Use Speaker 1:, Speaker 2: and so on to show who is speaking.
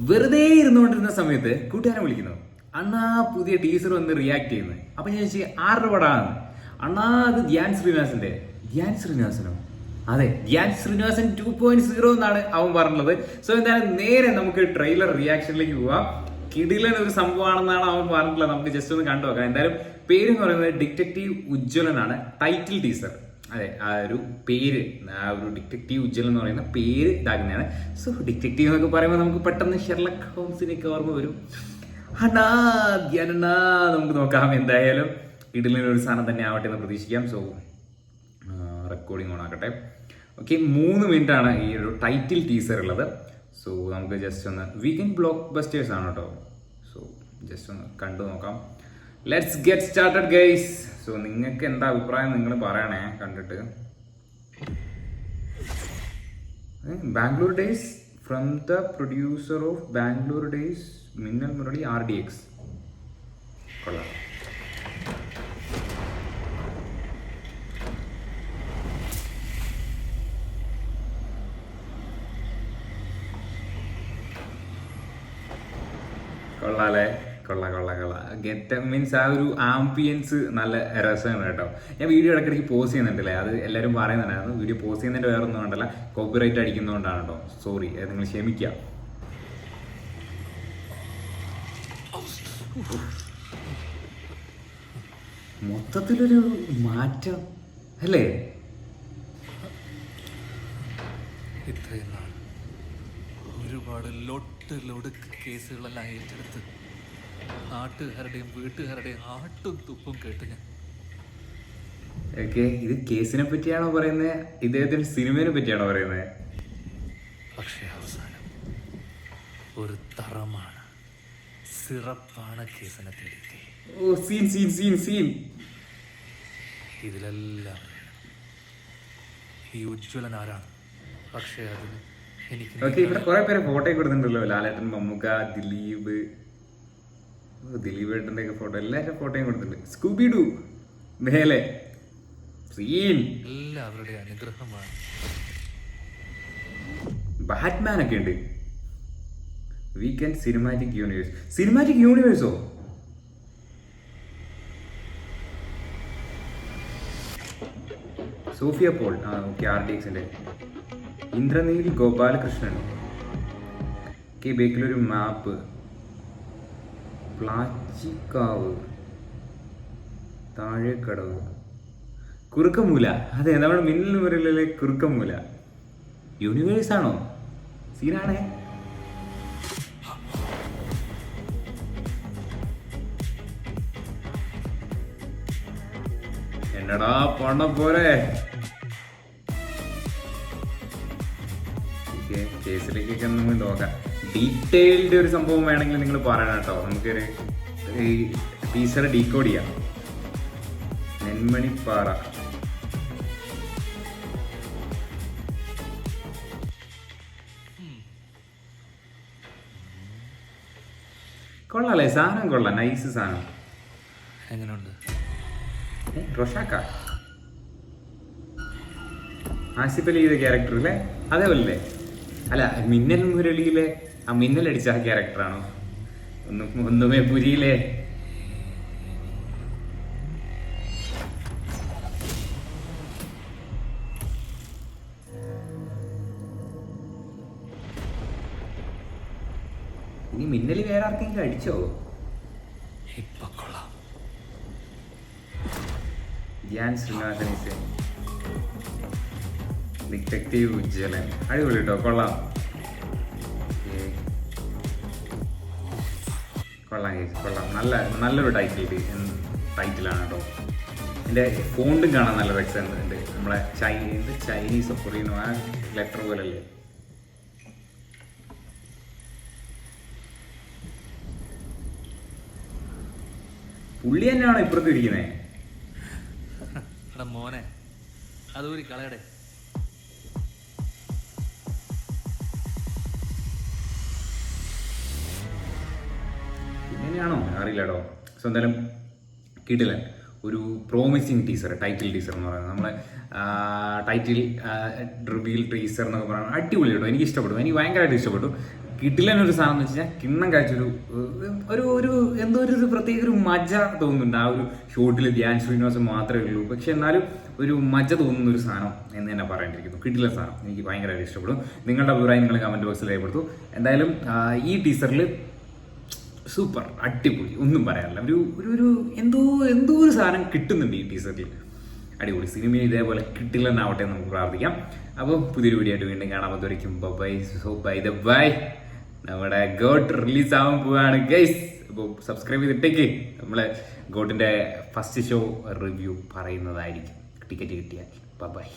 Speaker 1: വെറുതെ ഇരുന്നുകൊണ്ടിരുന്ന സമയത്ത് കൂട്ടുകാരൻ വിളിക്കുന്നു. അണ്ണാ പുതിയ ടീച്ചർ വന്ന് റിയാക്ട് ചെയ്യുന്നത്. അപ്പൊ ഞാൻ ചോദിച്ചു ആരുടെ പടാണ്? അണ്ണാ അത് ധ്യാൻ ശ്രീനിവാസന്റെ. ധ്യാൻ ശ്രീനിവാസനോ? അതെ, ധ്യാൻ ശ്രീനിവാസൻ 2.0 എന്നാണ് അവൻ പറഞ്ഞത്. സോ എന്തായാലും നേരെ നമുക്ക് ട്രെയിലർ റിയാക്ഷനിലേക്ക് പോവാം. കിടിലൻ ഒരു സംഭവമാണെന്നാണ് അവൻ പറഞ്ഞിട്ടുള്ളത്. നമുക്ക് ജസ്റ്റ് ഒന്ന് കണ്ടു നോക്കാം. എന്തായാലും പേര് എന്ന് പറയുന്നത് ഡിറ്റക്റ്റീവ് ഉജ്ജ്വലനാണ്. Title teaser. അതെ, ആ ഒരു പേര്, ആ ഒരു ഡിറ്റക്റ്റീവ് ഉജ്ജ്വലൻ എന്ന് പറയുന്ന പേര് ഇതാക്കുന്നതാണ്. സോ ഡിറ്റക്റ്റീവ് എന്നൊക്കെ പറയുമ്പോൾ നമുക്ക് പെട്ടെന്ന് ഷെർലക് ഹോംസിനൊക്കെ ഓർമ്മ വരും. അണ്ണാ ധ്യാനണ്ണാ, നമുക്ക് നോക്കാം. എന്തായാലും കിടിലൊരു സാധനം തന്നെ ആവട്ടെ എന്ന് പ്രതീക്ഷിക്കാം. സോ റെക്കോർഡിംഗ് ഓൺ ആക്കട്ടെ. ഓക്കെ, 3 മിനിറ്റ് ആണ് ഈ ഒരു ടൈറ്റിൽ ടീസർ ഉള്ളത്. സോ നമുക്ക് ജസ്റ്റ് ഒന്ന് വീക്കെൻഡ് ബ്ലോക്ക് ബസ്റ്റേഴ്സ് ആണ് കേട്ടോ. സോ ജസ്റ്റ് ഒന്ന് കണ്ടു നോക്കാം. Let's get started guys. So നിങ്ങൾക്ക് എന്താ അഭിപ്രായം നിങ്ങൾ പറയണേ കണ്ടിട്ട്. Bangalore days from the producer of Bangalore days Minnal Murali RDX. കൊള്ളാം. കൊള്ളാല്ലേ, കൊള്ള കൊള്ള കൊള്ള. ഗെറ്റ് മീൻസ് ആ ഒരു ആംബിയൻസ് നല്ല രസമാണ് കേട്ടോ. ഞാൻ വീഡിയോ ഇടയ്ക്കിടയ്ക്ക് പോസ്റ്റ് ചെയ്യുന്നുണ്ടല്ലേ, അത് എല്ലാവരും പറയുന്നുണ്ടായിരുന്നു. വീഡിയോ പോസ്റ്റ് ചെയ്യുന്നതിൻ്റെ വേറെ ഒന്നും കൊണ്ടല്ല, കോപ്പിറൈറ്റ് അടിക്കുന്നതുകൊണ്ടാണ് കേട്ടോ. സോറി, നിങ്ങൾ ക്ഷമിക്കാം. മൊത്തത്തിലൊരു മാറ്റം അല്ലേ?
Speaker 2: ഇത്രയും നാൾ ഒരുപാട് ലോഡ് കേസുകളെല്ലാം ഏറ്റെടുത്ത് നാട്ടുകാരുടെയും വീട്ടുകാരുടെയും ആട്ടും തുപ്പും കേട്ട് ഞാൻ.
Speaker 1: ഓക്കെ, ഇത് കേസിനെ പറ്റിയാണോ പറയുന്നത്? ഇദ്ദേഹത്തിന്റെ സിനിമയെ പറ്റിയാണോ പറയുന്നത്?
Speaker 2: പക്ഷേ അവസാനം ഒരു തറമാണ്, സിറപ്പാണ് കേസിനെ തേടിയെത്തി.
Speaker 1: ഓ, സീൻ സീൻ സീൻ സീൻ.
Speaker 2: ഇതിലെല്ലാം ഈ ഉജ്ജ്വലൻ ആരാണ്? പക്ഷേ അതിന് എനിക്ക്
Speaker 1: ഓക്കെ, ഇവിടെ കുറെ പേര് ഫോട്ടോ കൊടുത്തിട്ടുണ്ടല്ലോ. ലാലേട്ടൻ, മമ്മൂക്ക, ദിലീപ് ഏട്ടന്റെ ഒക്കെ ഫോട്ടോ, എല്ലാവരുടെ ഫോട്ടോയും കൊടുത്തിട്ടുണ്ട്. സ്കൂബി ഡു മേലെ സീൻ.
Speaker 2: എല്ലാവരുടെയും അനുഗ്രഹമാണ്.
Speaker 1: ബാറ്റ്മാൻ ഒക്കെ ഉണ്ട്. Weekend cinematic universe. സിനിമാറ്റിക് യൂണിവേഴ്സോ? സോഫിയ പോൾ. ആ ഓക്കെ, RDXന്റെ. ഇന്ദ്രനീൽ ഗോപാലകൃഷ്ണൻ. ഓക്കെ, ബേക്കിലൊരു മാപ്പ്. പ്ലാച്ചിക്കാവ്, താഴേക്കടവ്, കുറുക്കമൂല. അതെ, നമ്മുടെ മിന്നൽ മുരളിലെ കുറുക്കമൂല. യൂണിവേഴ്സ് ആണോ? സീനാണേ. എന്നടാ പണ പോരെ. കേസിലേക്കൊക്കെ നമുക്ക് നോക്കാം. ഡീറ്റെയിൽഡ് ഒരു സംഭവം വേണമെങ്കിൽ നിങ്ങൾ പറയണം കേട്ടോ. നമുക്കൊരു ഈ ടീച്ചർ ഡീകോഡ് ചെയ്യാം. നെന്മണിപ്പാറ. കൊള്ളാല്ലേ സാധനം? കൊള്ളാം, നൈസ് സാധനം.
Speaker 2: എങ്ങനെയുണ്ട്?
Speaker 1: റൊഷാക്ക, ആസിഫ് അലി ചെയ്ത ക്യാരക്ടർ അല്ലേ? അതേപോലെ അല്ല, മിന്നൽ മുരളിയിലെ ആ മിന്നലടിച്ച ആ ക്യാരക്ടറാണോ? ഒന്നുമേ പുരിയിലെ ഇനി മിന്നല് വേറെ ആർക്കെങ്കിലും അടിച്ചോ?
Speaker 2: ഇപ്പൊ കൊള്ളാം.
Speaker 1: ധ്യാൻ ശ്രീനിവാസൻ, ഡിറ്റക്റ്റീവ് ഉജ്ജ്വലൻ. അടിപൊളി കേട്ടോ, കൊള്ളാം. കൊള്ളാം കേസ്, കൊള്ളാം. നല്ലൊരു ടൈറ്റിലാണ് കേട്ടോ. എൻ്റെ ഫോണ്ടും കാണാൻ നല്ല രസമുണ്ട്. നമ്മളെ ചൈനീസ് കൊറിയനോ ആ ലെറ്റർ പോലല്ലേ. പുള്ളി തന്നെയാണോ ഇപ്പുറത്ത് ഇരിക്കുന്നത്?
Speaker 2: എടാ മോനെ, അതൊരു കളയടെ.
Speaker 1: ഇങ്ങനെയാണോ അറിയില്ലടോ. സോ എന്തായാലും കിടിലൻ ഒരു പ്രോമിസിങ് ടീസർ, ടൈറ്റിൽ ടീസർ എന്ന് പറയുന്നത്. നമ്മളെ ടൈറ്റിൽ റിവീൽ ടീസർ എന്നൊക്കെ പറയുന്നത് അടിപൊളി കേട്ടോ. എനിക്ക് ഇഷ്ടപ്പെട്ടു, എനിക്ക് ഭയങ്കരമായിട്ട് ഇഷ്ടപ്പെട്ടു. കിട്ടില്ലെന്നൊരു സാധനം എന്ന് വെച്ച് കഴിഞ്ഞാൽ കിണ്ണം കഴിച്ചൊരു ഒരു എന്തോ ഒരു പ്രത്യേക ഒരു മജ തോന്നുന്നുണ്ട് ആ ഒരു ഷോട്ടിൽ. ധ്യാൻ ശ്രീനിവാസൻ മാത്രമേ ഉള്ളൂ, പക്ഷെ എന്നാലും ഒരു മജ തോന്നുന്ന ഒരു സാധനം എന്ന് തന്നെ പറയേണ്ടിയിരിക്കുന്നു. കിട്ടില്ല സാധനം എനിക്ക് ഭയങ്കരമായിട്ട് ഇഷ്ടപ്പെടും. നിങ്ങളുടെ അഭിപ്രായം നിങ്ങൾ കമന്റ് ബോക്സിൽ രേഖപ്പെടുത്തു. എന്തായാലും ഈ ടീസറിൽ സൂപ്പർ, അടിപൊളി, ഒന്നും പറയാനില്ല. ഒരു എന്തോ ഒരു സാധനം കിട്ടുന്നുണ്ട് ഈ ടീസറിൽ. അടിപൊളി. സിനിമ ഇതേപോലെ കിട്ടില്ലെന്നാവട്ടെ എന്ന് നമുക്ക് പ്രാർത്ഥിക്കാം. അപ്പോൾ പുതിയൊരു വീഡിയോ ആയിട്ട് വീണ്ടും കാണാൻ പറ്റുമായിരിക്കും. Bye. So by the by. നമ്മുടെ ഗോട്ട് റിലീസ് ആവാൻ പോവുകയാണ് ഗൈസ്. അപ്പോൾ സബ്സ്ക്രൈബ് ചെയ്തിട്ടേക്ക് നമ്മളെ ഗോട്ടിന്റെ ഫസ്റ്റ് ഷോ റിവ്യൂ പറയുന്നതായിരിക്കും ടിക്കറ്റ് കിട്ടിയാൽ. ബൈ.